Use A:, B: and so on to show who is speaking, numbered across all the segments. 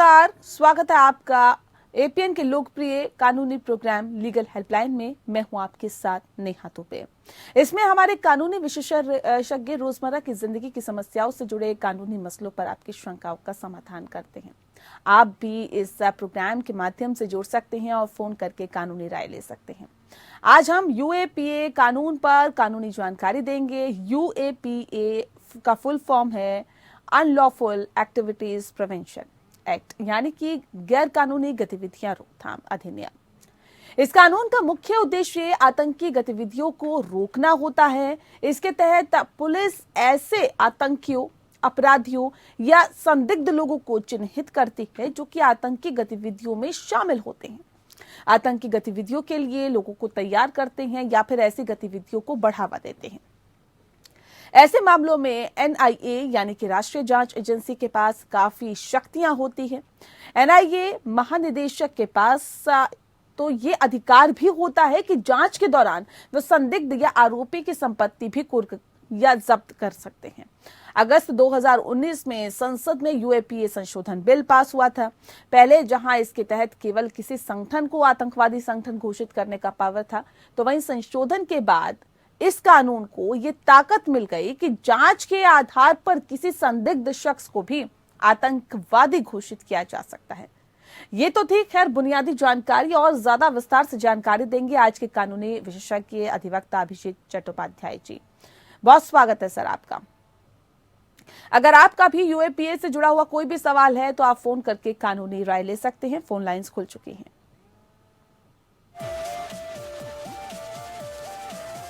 A: नमस्कार, स्वागत है आपका एपीएन के लोकप्रिय कानूनी प्रोग्राम लीगल हेल्पलाइन में। मैं हूं आपके साथ नेहा दुबे। इसमें हमारे कानूनी विशेषज्ञ रोजमर्रा की जिंदगी की समस्याओं से जुड़े कानूनी मसलों पर आपकी शंकाओं का समाधान करते हैं। आप भी इस प्रोग्राम के माध्यम से जुड़ सकते हैं और फोन करके कानूनी राय ले सकते हैं। आज हम यूएपीए कानून पर कानूनी जानकारी देंगे। यूएपीए का फुल फॉर्म है अनलॉफुल एक्टिविटीज प्रिवेंशन एक्ट, यानी कि गैर कानूनी गतिविधियां रोकथाम अधिनियम। इस कानून का मुख्य उद्देश्य आतंकी गतिविधियों को रोकना होता है। इसके तहत पुलिस ऐसे आतंकियों, अपराधियों या संदिग्ध लोगों को चिन्हित करती है जो कि आतंकी गतिविधियों में शामिल होते हैं, आतंकी गतिविधियों के लिए लोगों को तैयार करते हैं या फिर ऐसी गतिविधियों को बढ़ावा देते हैं। ऐसे मामलों में एनआईए यानी कि राष्ट्रीय जांच एजेंसी के पास काफी शक्तियां होती हैं। एनआईए महानिदेशक के पास तो ये अधिकार भी होता है कि जांच के दौरान वो संदिग्ध या आरोपी की संपत्ति भी कुर्क या जब्त कर सकते हैं। अगस्त 2019 में संसद में यूएपीए संशोधन बिल पास हुआ था। पहले जहां इसके तहत केवल किसी संगठन को आतंकवादी संगठन घोषित करने का पावर था, तो वहीं संशोधन के बाद इस कानून को ये ताकत मिल गई कि जांच के आधार पर किसी संदिग्ध शख्स को भी आतंकवादी घोषित किया जा सकता है। ये तो थी खैर बुनियादी जानकारी, और ज्यादा विस्तार से जानकारी देंगे आज के कानूनी विशेषज्ञ अधिवक्ता अभिषेक चट्टोपाध्याय जी। बहुत स्वागत है सर आपका। अगर आपका भी यूएपीए से जुड़ा हुआ कोई भी सवाल है तो आप फोन करके कानूनी राय ले सकते हैं। फोन लाइंस खुल चुकी हैं।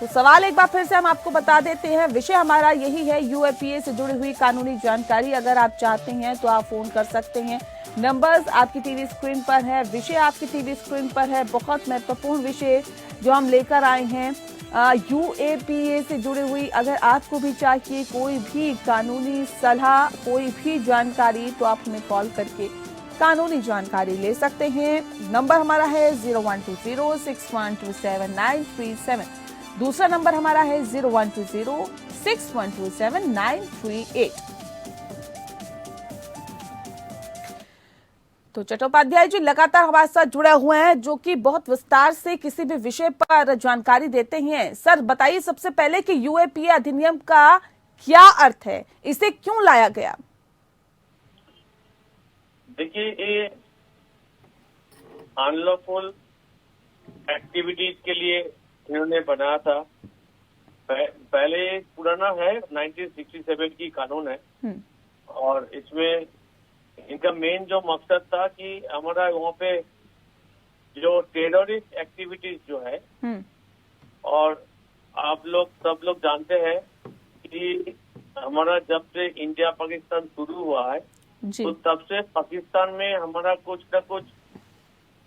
A: तो सवाल एक बार फिर से हम आपको बता देते हैं। विषय हमारा यही है, यूएपीए से जुड़ी हुई कानूनी जानकारी अगर आप चाहते हैं तो आप फोन कर सकते हैं। नंबर्स आपकी टीवी स्क्रीन पर है, विषय आपकी टीवी स्क्रीन पर है। बहुत महत्वपूर्ण विषय जो हम लेकर आए हैं यूएपीए से जुड़ी हुई। अगर आपको भी चाहिए कोई भी कानूनी सलाह, कोई भी जानकारी, तो आप हमें कॉल करके कानूनी जानकारी ले सकते हैं। नंबर हमारा है 012061279337। दूसरा नंबर हमारा है 012061279338। तो चट्टोपाध्याय जी लगातार हमारे साथ जुड़े हुए हैं, जो कि बहुत विस्तार से किसी भी विषय पर जानकारी देते हैं। सर बताइए सबसे पहले कि यूएपीए अधिनियम का क्या अर्थ है, इसे क्यों लाया गया?
B: देखिए, ये अनलॉफुल एक्टिविटीज के लिए इन्होंने बनाया था। पहले पुराना है, 1967 की कानून है, और इसमें इनका मेन जो मकसद था कि हमारा वहाँ पे जो टेररिस्ट एक्टिविटीज जो है, और आप लोग सब लोग जानते हैं कि हमारा जब से इंडिया पाकिस्तान शुरू हुआ है तो तब से पाकिस्तान में हमारा कुछ न कुछ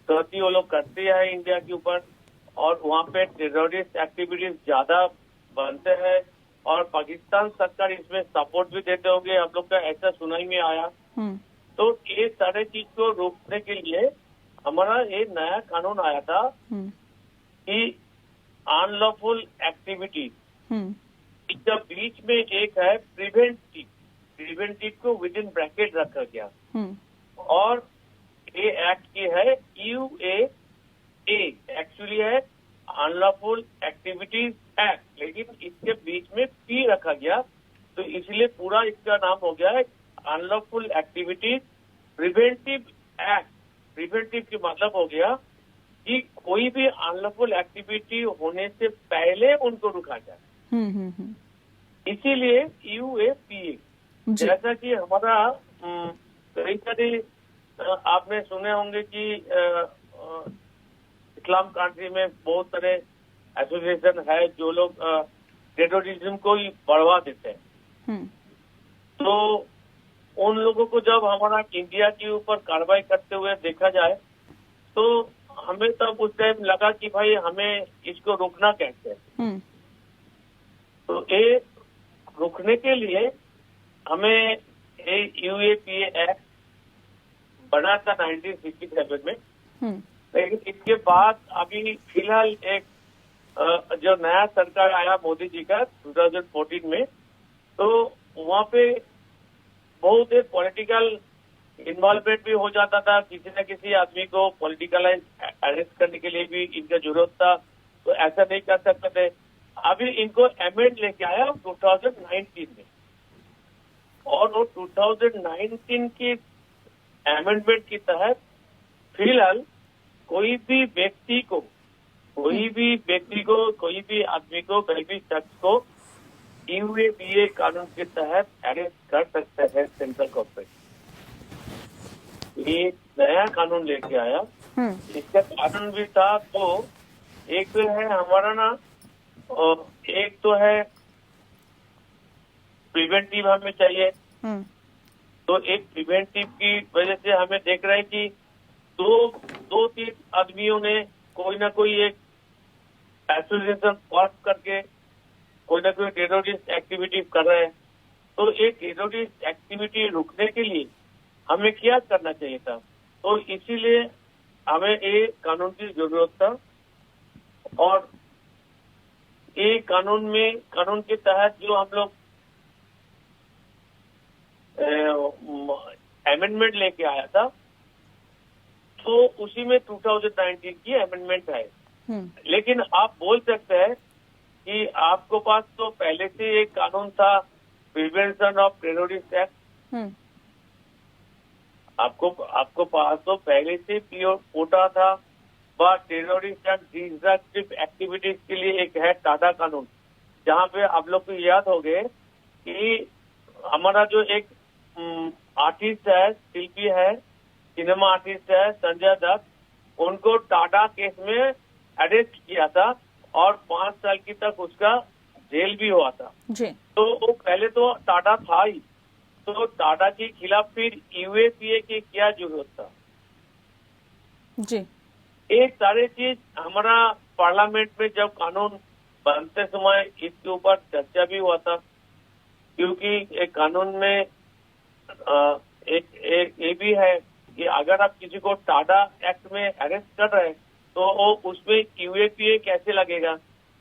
B: गलती वो लोग करते हैं इंडिया के ऊपर, और वहाँ पे टेररिस्ट एक्टिविटीज ज्यादा बनते हैं, और पाकिस्तान सरकार इसमें सपोर्ट भी देते होंगे, आप लोग का ऐसा सुनाई में आया। तो ये सारे चीज को रोकने के लिए हमारा ये नया कानून आया था कि अनलॉफुल एक्टिविटीज इसके बीच में एक है प्रिवेंटिव को विद इन ब्रैकेट रखा गया, और ये एक्ट की है यूएए, एक्चुअली है अनलॉफुल एक्टिविटीज एक्ट, लेकिन इसके बीच में पी रखा गया, तो इसलिए पूरा इसका नाम हो गया है unlawful activities preventive act. Preventive की मतलब हो गया कि कोई भी अनलॉफुल एक्टिविटी होने से पहले उनको रुका जाए, इसीलिए यूएपीए। जैसा कि हमारा कई सारे आपने सुने होंगे कि इस्लाम कंट्री में बहुत सारे एसोसिएशन है जो लोग टेररिज्म को ही बढ़ावा देते हैं। तो उन लोगों को जब हमारा इंडिया के ऊपर कार्रवाई करते हुए देखा जाए तो हमें तब उस टाइम लगा कि भाई हमें इसको रोकना कैसे है। तो ये रोकने के लिए हमें यूएपीए एक्ट बना था 1967 में, लेकिन इसके बाद अभी फिलहाल एक जो नया सरकार आया मोदी जी का 2014 में, तो वहाँ पे बहुत एक पॉलिटिकल इन्वॉल्वमेंट भी हो जाता था, किसी न किसी आदमी को पॉलिटिकलाइज अरेस्ट करने के लिए भी इनका जरूरत था, तो ऐसा नहीं कर सकते थे। अभी इनको अमेंड लेके आया 2019 में, और वो 2019 की अमेंडमेंट के तहत फिलहाल कोई भी व्यक्ति को, कोई भी आदमी को, कोई भी शख्स को यूएपीए कानून के तहत अरेस्ट कर सकते हैं सेंट्रल गवर्नमेंट। ये नया कानून लेके आया। इसका कानून भी था, तो एक तो है हमारा ना, एक तो है प्रिवेंटिव हमें चाहिए। तो एक प्रिवेंटिव की वजह से हमें देख रहे हैं कि दो तीन आदमियों ने कोई ना कोई एक एसोसिएशन फॉर्म करके कोई ना कोई टेररिस्ट एक्टिविटी कर रहे हैं। तो एक टेररिस्ट एक्टिविटी रुकने के लिए हमें क्या करना चाहिए था, तो इसीलिए हमें ये कानून की जरूरत था। और ये कानून के तहत जो हम लोग अमेंडमेंट लेके आया था, तो उसी में 2019 की अमेंडमेंट है। लेकिन आप बोल सकते हैं कि आपको पास तो पहले से एक कानून था, प्रिवेंशन ऑफ टेररिस्ट एक्ट। आपको पास तो पहले से कोटा था, व टेररिस्ट एंड डिस्ट्रक्टिव एक्टिविटीज के लिए एक है टाडा कानून, जहाँ पे आप लोग को याद हो गए कि हमारा जो एक आर्टिस्ट है, शिल्पी है, सिनेमा आर्टिस्ट है संजय दत्त, उनको टाडा केस में अरेस्ट किया था और 5 साल की तक उसका जेल भी हुआ था
A: जी।
B: तो वो पहले तो टाडा था ही, तो टाडा के खिलाफ फिर यूएपीए की क्या जरूरत था
A: जी।
B: एक सारी चीज हमारा पार्लियामेंट में जब कानून बनते समय इसके ऊपर चर्चा भी हुआ था, क्योंकि एक कानून में एक ये भी है कि अगर आप किसी को टाडा एक्ट में अरेस्ट कर रहे हैं तो वो उसमें यूएपीए कैसे लगेगा।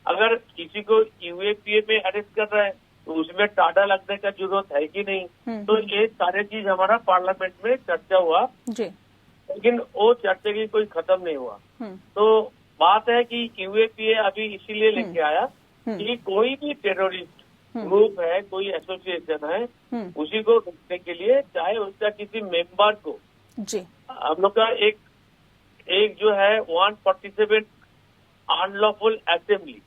B: अगर किसी को यूएपीए में अरेस्ट कर रहे हैं तो उसमें टाडा लगने का जरूरत है कि नहीं। तो ये सारे चीज हमारा पार्लियामेंट में चर्चा हुआ जी। लेकिन वो चर्चा की कोई खत्म नहीं हुआ। तो बात है कि यूएपीए अभी इसीलिए लेके आया कि कोई भी टेररिस्ट ग्रुप है, कोई एसोसिएशन है, उसी को रोकने के लिए, चाहे उसका किसी मेंबर को जी, हम लोग का एक जो है 147 अनलॉफुल असेंबली,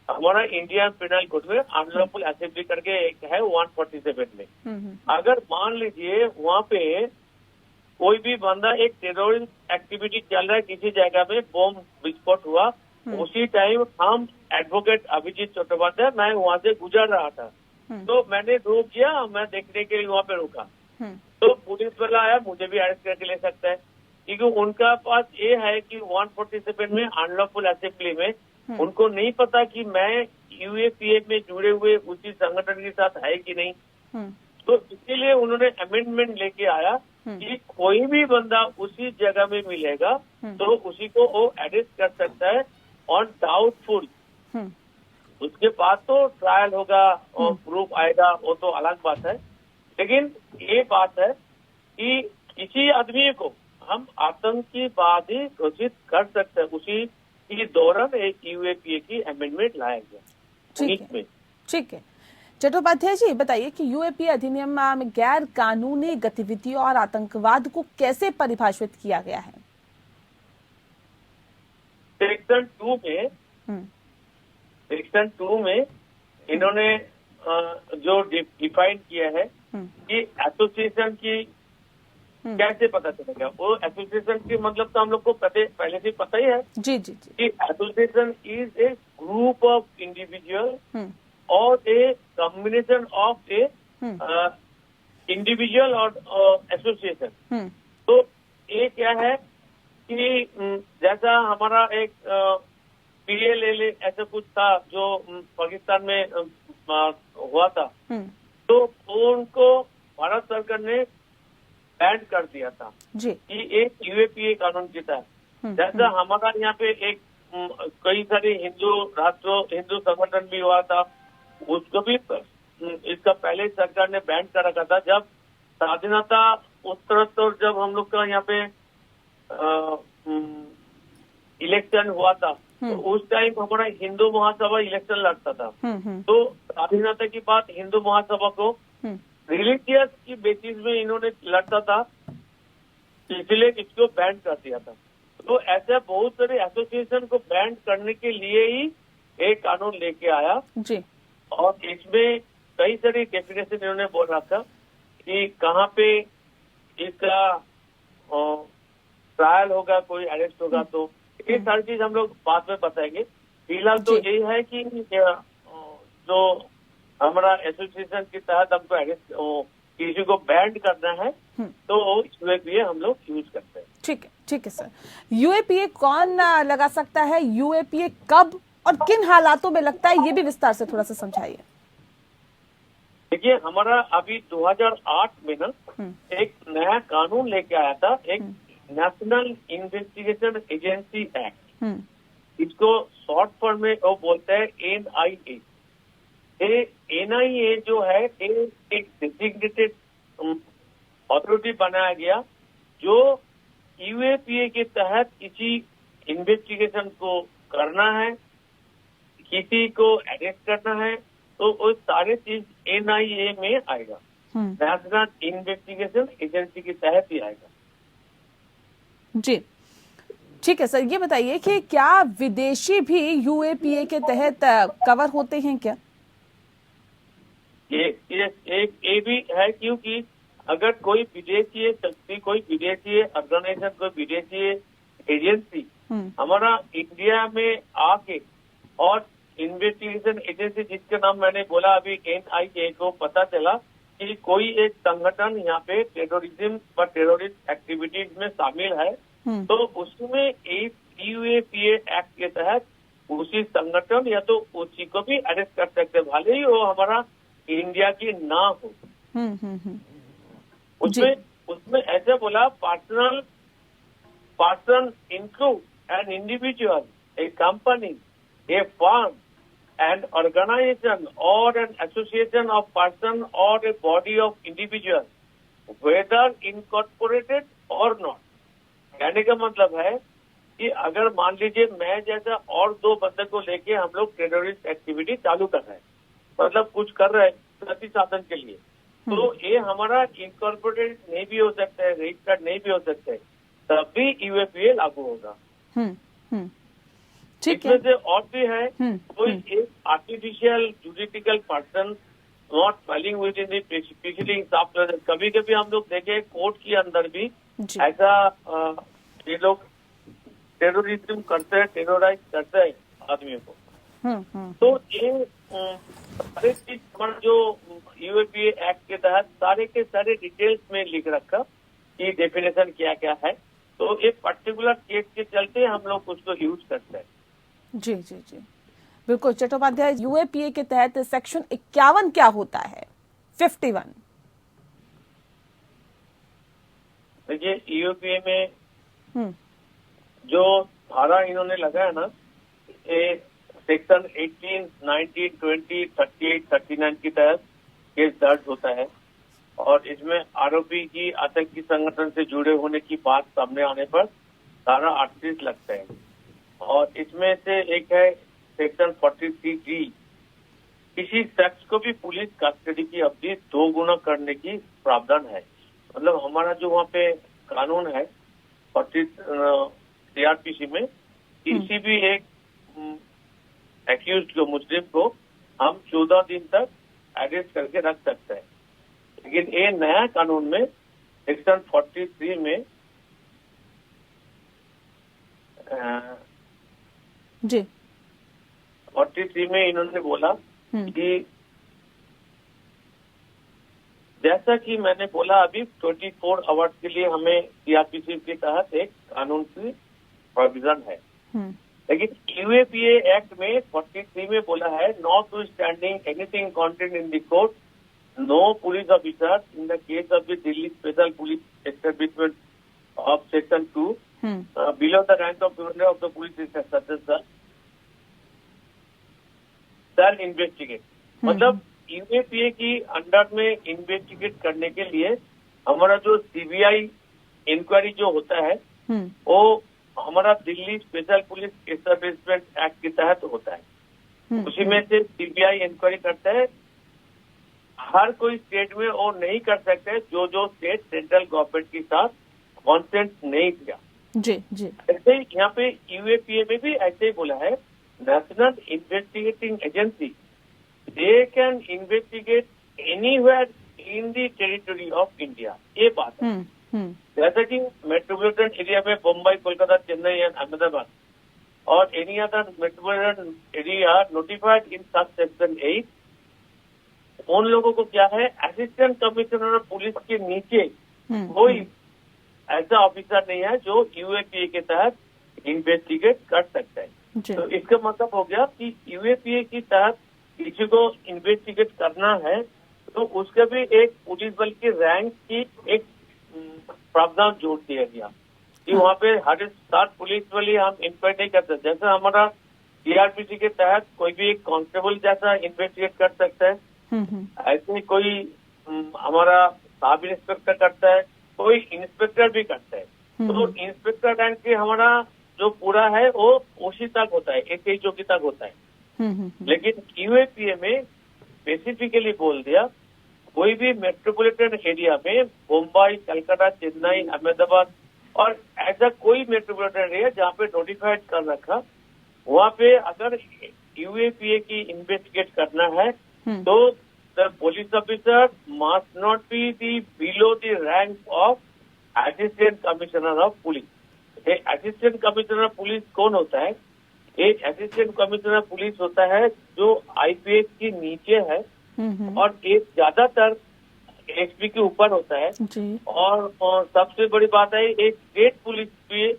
B: हमारा इंडियन पिनल कोड में अनलॉफुल असेंबली करके एक है 147 में। अगर मान लीजिए वहाँ पे कोई भी बंदा एक टेररिस्ट एक्टिविटी चल रहा है, किसी जगह में बम विस्फोट हुआ, उसी टाइम हम एडवोकेट अभिजीत चट्टोपाध्याय, मैं वहाँ से गुजर रहा था, तो मैंने रोक किया, मैं देखने के लिए वहाँ पे रुका, तो पुलिस वाला आया, मुझे भी अरेस्ट करके ले सकता है, क्योंकि उनका पास ये है कि 147 में अनलॉफुल असेंबली में उनको नहीं पता कि मैं यूएपीए में जुड़े हुए उसी संगठन के साथ है कि नहीं। तो इसीलिए उन्होंने अमेंडमेंट लेके आया कि कोई भी बंदा उसी जगह में मिलेगा तो उसी को वो अरेस्ट कर सकता है ऑन डाउटफुल। उसके बाद तो ट्रायल होगा और प्रूफ आएगा, वो तो अलग बात है। लेकिन ये बात है कि किसी आदमी को हम आतंकवादी घोषित कर सकते हैं, उसी के दौरान एक यूएपीए की अमेंडमेंट लाया गया।
A: ठीक है चट्टोपाध्याय जी, बताइए कि यूएपीए अधिनियम में गैर कानूनी गतिविधियों और आतंकवाद को कैसे परिभाषित किया गया है?
B: सेक्शन 2 में इन्होंने जो डिफाइन किया है कि एसोसिएशन की कैसे पता चलेगा। वो एसोसिएशन की मतलब तो हम लोग को पहले से पता ही है जी जी जी, कि association is a group of individual और a combination of a individual और एसोसिएशन। तो ये क्या है कि जैसा हमारा एक पीएलएल ऐसा कुछ था जो पाकिस्तान में हुआ था, तो उनको भारत सरकार ने बैन कर दिया था जी, कि एक यूएपीए कानून के तहत। जैसा हमारा यहाँ पे एक कई सारे हिंदू संगठन भी हुआ था, उसको भी इसका पहले सरकार ने बैन कर रखा था। जब स्वाधीनता उस तरह तो जब हम लोग का यहाँ पे इलेक्शन हुआ था तो उस टाइम हमारा हिंदू महासभा इलेक्शन लड़ता था। तो स्वाधीनता की बात हिंदू महासभा को रिलीजियस की बेसिस में इन्होंने लड़ता था, इसलिए इसको बैन कर दिया था। तो ऐसे बहुत सारे एसोसिएशन को बैन करने के लिए ही एक कानून लेके आया
A: जी।
B: और इसमें कई सारी डेफिनेशन इन्होंने बोल रखा कि कहाँ पे इसका ट्रायल होगा, कोई अरेस्ट होगा, तो ये सारी चीज हम लोग बाद में बताएंगे। फिलहाल तो यही है कि जो हमारा एसोसिएशन के तहत हमको अरेस्ट किसी को बैंड करना है तो यूएपीए हम लोग यूज करते हैं।
A: ठीक है सर। यूएपीए कौन लगा सकता है, यूएपीए कब और किन हालातों में लगता है, ये भी विस्तार से थोड़ा सा समझाइए।
B: देखिए, हमारा अभी 2008 में ना एक नया कानून लेके आया था, एक नेशनल इन्वेस्टिगेशन एजेंसी एक्ट। इसको शॉर्ट फॉर्म में वो बोलते हैं NIA। NIA जो है एक डेजिग्नेटेड अथॉरिटी बनाया गया जो यूएपीए के तहत किसी इन्वेस्टिगेशन को करना है, किसी को अरेस्ट करना है, तो वो सारे चीज NIA में आएगा, नेशनल इन्वेस्टिगेशन एजेंसी के तहत ही आएगा।
A: जी ठीक है सर, ये बताइए कि क्या विदेशी भी यूएपीए के तहत कवर होते हैं क्या?
B: ये भी है, क्योंकि अगर कोई विदेशी शक्ति, कोई विदेशी ऑर्गेनाइजेशन, कोई विदेशी एजेंसी हमारा इंडिया में आके और इन्वेस्टिगेशन एजेंसी, जिसके नाम मैंने बोला अभी NIA, को पता चला कि कोई एक संगठन यहाँ पे टेररिज्म व टेररिस्ट एक्टिविटीज में शामिल है, तो उसमें एक यूएपीए एक्ट के तहत उसी संगठन या तो उसी को भी अरेस्ट कर सकते, भले ही वो हमारा इंडिया की ना हो। उसमें ऐसे बोला, person include an individual, A company, A firm, an organization or an association of person or a body of individual, whether incorporated or not। कहने का मतलब है कि अगर मान लीजिए मैं जैसा और दो बंदे को लेके हम लोग टेररिस्ट एक्टिविटी चालू कर रहे हैं, मतलब कुछ कर रहे हैं प्रति साधन के लिए, तो ये हमारा इनकॉर्पोरेटेड नहीं भी हो सकता है, रजिस्टर्ड नहीं भी हो सकता है, तब भी यूएपीए लागू होगा। इसमें से और भी है, कोई एक artificial judicial person not filing with in the preceding, कभी कभी हम लोग देखे कोर्ट के अंदर भी ऐसा ये लोग टेररिज्म करते हैं, टेरराइज करते हैं आदमियों को। तो ये सारे चीज हमारा जो यूएपीए एक्ट के तहत सारे के सारे डिटेल्स में लिख रखा कि डेफिनेशन क्या क्या है, तो एक पर्टिकुलर केस के चलते हम लोग उसको यूज करते हैं।
A: जी जी जी बिल्कुल। चट्टोपाध्याय, यूएपीए के तहत सेक्शन 51 क्या होता है? 51
B: देखिए, यूएपीए में जो धारा इन्होंने लगाया ना, सेक्शन 18, 19, 20, 38, 39 के तहत केस दर्ज होता है और इसमें आरोपी की आतंकी संगठन से जुड़े होने की बात सामने आने पर धारा 38 लगता है। और इसमें से एक है सेक्शन 43D, किसी शख्स को भी पुलिस कस्टडी की अवधि 2 गुना करने की प्रावधान है। मतलब हमारा जो वहाँ पे कानून है 40 CRPC में, किसी भी एक एक्यूज्ड को, मुजरिम को हम 14 दिन तक अरेस्ट करके रख सकते हैं। लेकिन ये नया कानून में सेक्शन 43 में
A: जी
B: 43 में इन्होंने बोला कि जैसा कि मैंने बोला अभी 24 आवर्स के लिए हमें CRPC के तहत एक कानून की प्रोविजन है, लेकिन यूएपीए एक्ट में 43 में बोला है, not to standing anything content in the court, no police officer in the case of the Delhi special police establishment of section 2 below the rank of commander of the police sir shall investigate। मतलब UAPA की under में investigate करने के लिए हमारा जो CBI inquiry जो होता है वो हमारा Delhi special police establishment act के तहत होता है। उसी में से सीबीआई इंक्वायरी करता है। हर कोई स्टेट में वो नहीं कर सकते जो स्टेट सेंट्रल गवर्नमेंट के साथ कॉन्सेंट नहीं दिया।
A: जी जी।
B: ऐसे ही यहाँ पे यूएपीए में भी ऐसे ही बोला है, national investigating agency they can investigate anywhere in the territory of India. ये बात है। जैसे कि मेट्रोपॉलिटन एरिया में बम्बई, कोलकाता, चेन्नई एंड अहमदाबाद और any other metropolitan area notified in sub section 8, उन लोगों को क्या है, असिस्टेंट कमिश्नर ऑफ पुलिस के नीचे कोई ऐसा ऑफिसर नहीं है जो यूएपीए के तहत इन्वेस्टिगेट कर सकता है। तो इसका मतलब हो गया कि यूएपीए के तहत किसी को इन्वेस्टिगेट करना है तो उसके भी एक पुलिस बल की रैंक की एक प्रावधान जोड़ दिया गया कि वहाँ पे हर 7 पुलिस बल हम इंक्वायरी नहीं करते। जैसे हमारा सीआरपीसी के तहत कोई भी एक कांस्टेबल जैसा इन्वेस्टिगेट कर सकता है, ऐसे कोई हमारा सब इंस्पेक्टर करता है, कोई इंस्पेक्टर भी करता है। तो इंस्पेक्टर रैंक के हमारा जो पूरा है वो उसी तक होता है, एसएचओ की तक होता है। लेकिन यूएपीए में स्पेसिफिकली बोल दिया कोई भी मेट्रोपॉलिटन एरिया में मुंबई, कलकत्ता, चेन्नई, अहमदाबाद और ऐसा कोई मेट्रोपॉलिटन एरिया जहाँ पे नोटिफाइड कर रखा, वहाँ पे अगर यूएपीए की इन्वेस्टिगेट करना है तो the police officer must not be the below the rank of assistant commissioner of police. Assistant commissioner of police कौन होता है? एक असिस्टेंट कमिश्नर पुलिस होता है जो आईपीएस के नीचे है और एक ज्यादातर एसपी के ऊपर होता है जी। और सबसे बड़ी बात है एक स्टेट पुलिस भी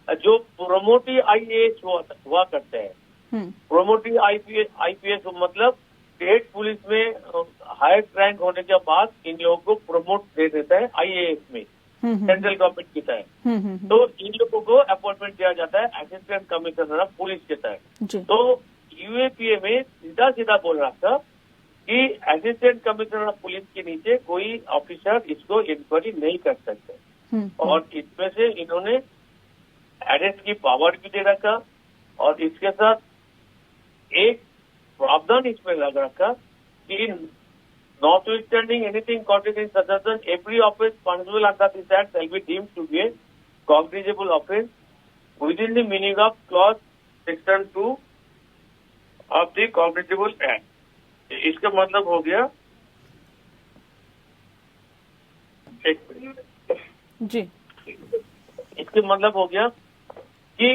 B: जो प्रोमोटिव आईएएस हुआ करते हैं। प्रोमोटिव आईपीएस मतलब स्टेट पुलिस में हायर रैंक होने के बाद इन लोगों को प्रमोट दे देता है आईएएस में सेंट्रल गवर्नमेंट की तहत। तो इन लोगों को अपॉइंटमेंट दिया जाता है असिस्टेंट कमिश्नर ऑफ पुलिस के तहत। तो यूएपीए में सीधा सीधा बोल रहा था कि असिस्टेंट कमिश्नर ऑफ पुलिस के नीचे कोई ऑफिसर इसको इंक्वायरी नहीं कर सकते। और इसमें से इन्होंने अरेस्ट की पावर भी दे रखा और इसके साथ एक प्रावधान इसमें लग रखा कि notwithstanding anything contained in such as every offence punishable under this act shall be deemed to be a cognizable offence within the meaning of clause section 2 of the cognizable act। इसका मतलब हो गया
A: जी,
B: इसका मतलब हो गया कि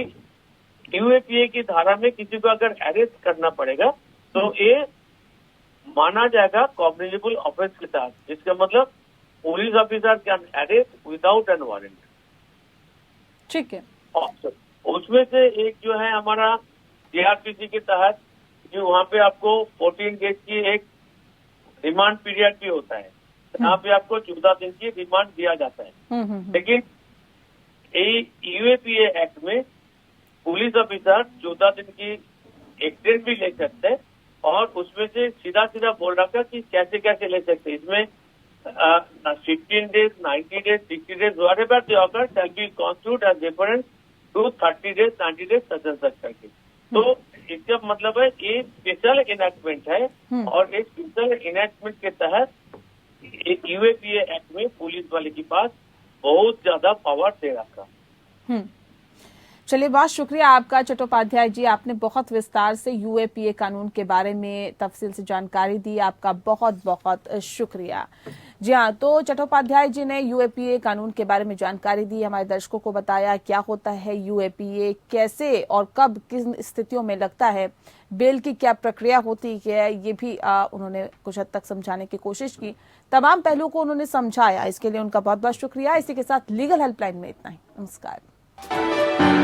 B: यूएपीए की धारा में किसी को अगर अरेस्ट करना पड़ेगा तो ये माना जाएगा कॉग्निजेबल ऑफेंस के तहत। जिसका मतलब police officer can arrest without an warrant.
A: ठीक है।
B: उसमें से एक जो है हमारा सीआरपीसी के तहत जो वहाँ पे आपको 14 डेज की एक रिमांड पीरियड भी होता है, यहाँ पे आपको 14 दिन की रिमांड दिया जाता है। लेकिन यूएपीए एक्ट में पुलिस ऑफिसर 14 दिन की एक्सटेंड भी ले सकते हैं और उसमें से सीधा सीधा बोल रखा कि कैसे कैसे ले सकते हैं। इसमें 15 days, 90 days, 60 days whatever the offer shall be constituted as reference to 30 days, 90 days such करके। तो इसका मतलब है ये स्पेशल इनैक्टमेंट है और इस स्पेशल इनैक्टमेंट के तहत यूएपीए एक्ट में पुलिस वाले के पास बहुत ज्यादा पावर दे रखा।
A: चलिए, बहुत शुक्रिया आपका चट्टोपाध्याय जी, आपने बहुत विस्तार से यूएपीए कानून के बारे में तफसील से जानकारी दी। आपका बहुत बहुत शुक्रिया। जी हाँ, तो चट्टोपाध्याय जी ने यूएपीए कानून के बारे में जानकारी दी, हमारे दर्शकों को बताया क्या होता है यूएपीए, कैसे और कब किन स्थितियों में लगता है, बेल की क्या प्रक्रिया होती है, ये भी उन्होंने कुछ हद तक समझाने की कोशिश की। तमाम पहलुओं को उन्होंने समझाया, इसके लिए उनका बहुत बहुत शुक्रिया। इसी के साथ लीगल हेल्पलाइन में इतना ही। नमस्कार।